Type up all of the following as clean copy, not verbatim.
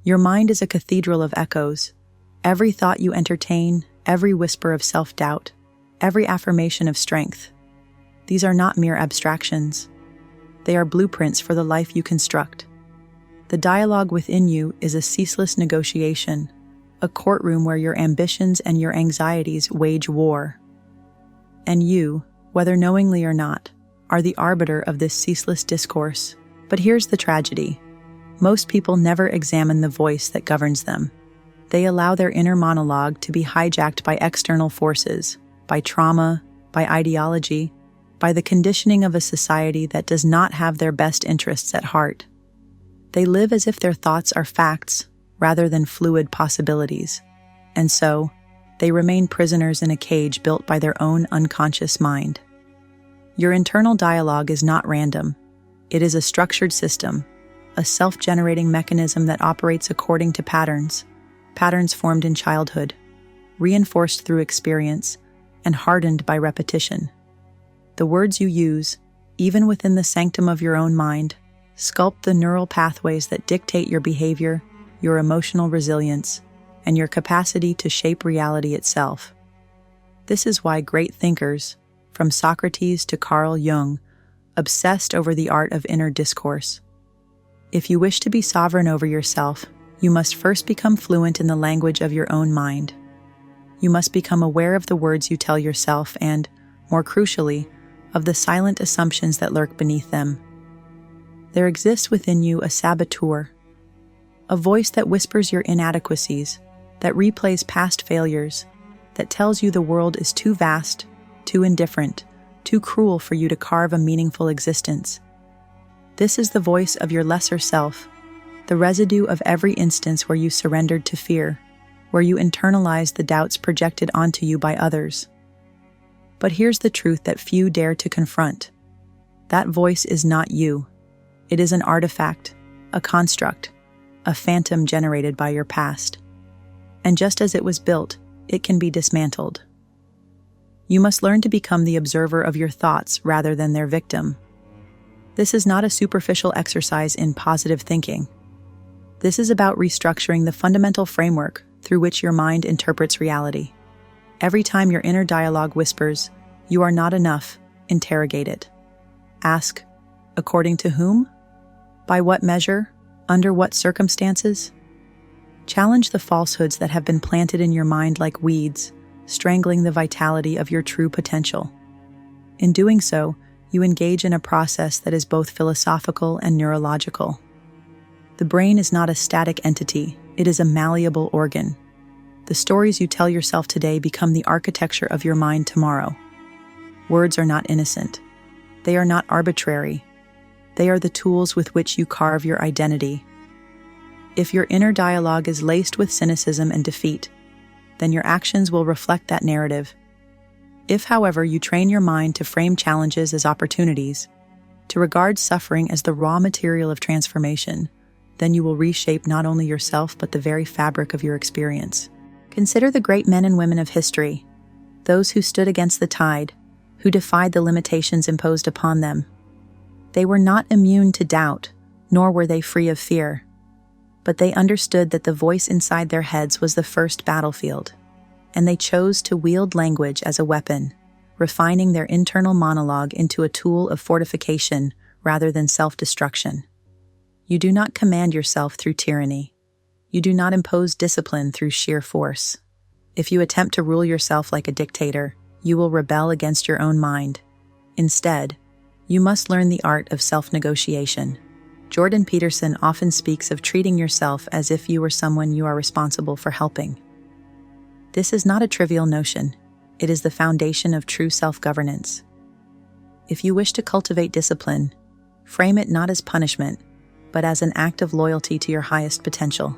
Your mind is a cathedral of echoes. Every thought you entertain, every whisper of self-doubt, every affirmation of strength. These are not mere abstractions. They are blueprints for the life you construct. The dialogue within you is a ceaseless negotiation, a courtroom where your ambitions and your anxieties wage war. And you, whether knowingly or not, are the arbiter of this ceaseless discourse. But here's the tragedy. Most people never examine the voice that governs them. They allow their inner monologue to be hijacked by external forces, by trauma, by ideology, by the conditioning of a society that does not have their best interests at heart. They live as if their thoughts are facts rather than fluid possibilities, and so they remain prisoners in a cage built by their own unconscious mind. Your internal dialogue is not random. It is a structured system, a self-generating mechanism that operates according to patterns formed in childhood, reinforced through experience, and hardened by repetition. The words you use, even within the sanctum of your own mind, sculpt the neural pathways that dictate your behavior, your emotional resilience, and your capacity to shape reality itself. This is why great thinkers, from Socrates to Carl Jung, obsessed over the art of inner discourse. If you wish to be sovereign over yourself, you must first become fluent in the language of your own mind. You must become aware of the words you tell yourself and, more crucially, of the silent assumptions that lurk beneath them. There exists within you a saboteur, a voice that whispers your inadequacies, that replays past failures, that tells you the world is too vast, too indifferent, too cruel for you to carve a meaningful existence. This is the voice of your lesser self, the residue of every instance where you surrendered to fear, where you internalized the doubts projected onto you by others. But here's the truth that few dare to confront. That voice is not you. It is an artifact, a construct, a phantom generated by your past. And just as it was built, it can be dismantled. You must learn to become the observer of your thoughts rather than their victim. This is not a superficial exercise in positive thinking. This is about restructuring the fundamental framework through which your mind interprets reality. Every time your inner dialogue whispers, "You are not enough," interrogate it. Ask, according to whom? By what measure? Under what circumstances? Challenge the falsehoods that have been planted in your mind like weeds, strangling the vitality of your true potential. In doing so, you engage in a process that is both philosophical and neurological. The brain is not a static entity, it is a malleable organ. The stories you tell yourself today become the architecture of your mind tomorrow. Words are not innocent. They are not arbitrary. They are the tools with which you carve your identity. If your inner dialogue is laced with cynicism and defeat, then your actions will reflect that narrative. If, however, you train your mind to frame challenges as opportunities, to regard suffering as the raw material of transformation, then you will reshape not only yourself but the very fabric of your experience. Consider the great men and women of history, those who stood against the tide, who defied the limitations imposed upon them. They were not immune to doubt, nor were they free of fear, but they understood that the voice inside their heads was the first battlefield, and they chose to wield language as a weapon, refining their internal monologue into a tool of fortification rather than self-destruction. You do not command yourself through tyranny. You do not impose discipline through sheer force. If you attempt to rule yourself like a dictator, you will rebel against your own mind. Instead, you must learn the art of self-negotiation. Jordan Peterson often speaks of treating yourself as if you were someone you are responsible for helping. This is not a trivial notion. It is the foundation of true self-governance. If you wish to cultivate discipline, frame it not as punishment, but as an act of loyalty to your highest potential.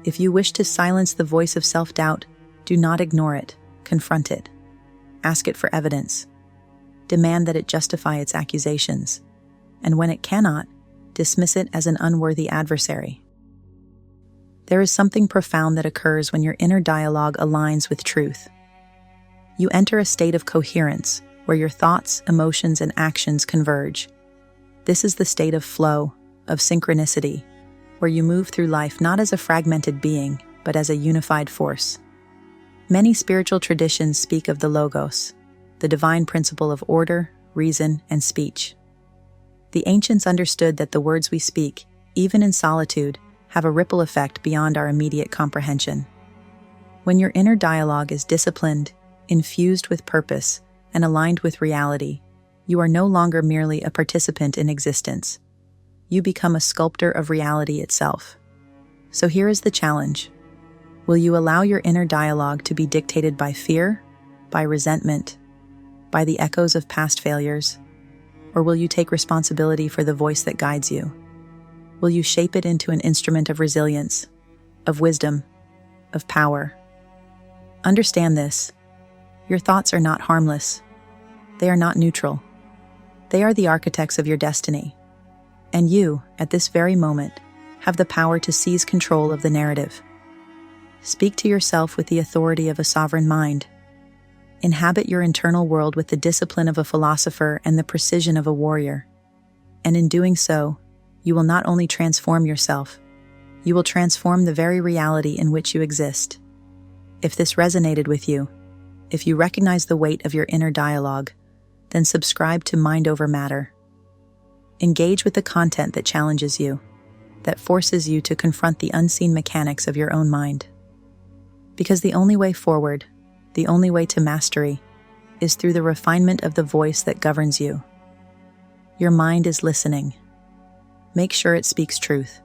If you wish to silence the voice of self-doubt, do not ignore it, confront it. Ask it for evidence. Demand that it justify its accusations, and when it cannot, dismiss it as an unworthy adversary. There is something profound that occurs when your inner dialogue aligns with truth. You enter a state of coherence where your thoughts, emotions, and actions converge. This is the state of flow, of synchronicity, where you move through life not as a fragmented being, but as a unified force. Many spiritual traditions speak of the Logos, the divine principle of order, reason, and speech. The ancients understood that the words we speak, even in solitude, have a ripple effect beyond our immediate comprehension. When your inner dialogue is disciplined, infused with purpose, and aligned with reality, you are no longer merely a participant in existence. You become a sculptor of reality itself. So here is the challenge. Will you allow your inner dialogue to be dictated by fear, by resentment, by the echoes of past failures? Or will you take responsibility for the voice that guides you? Will you shape it into an instrument of resilience, of wisdom, of power? Understand this. Your thoughts are not harmless. They are not neutral. They are the architects of your destiny. And you, at this very moment, have the power to seize control of the narrative. Speak to yourself with the authority of a sovereign mind. Inhabit your internal world with the discipline of a philosopher and the precision of a warrior. And in doing so, you will not only transform yourself, you will transform the very reality in which you exist. If this resonated with you, if you recognize the weight of your inner dialogue, then subscribe to Mind Over Matter. Engage with the content that challenges you, that forces you to confront the unseen mechanics of your own mind. Because the only way forward, the only way to mastery, is through the refinement of the voice that governs you. Your mind is listening. Make sure it speaks truth.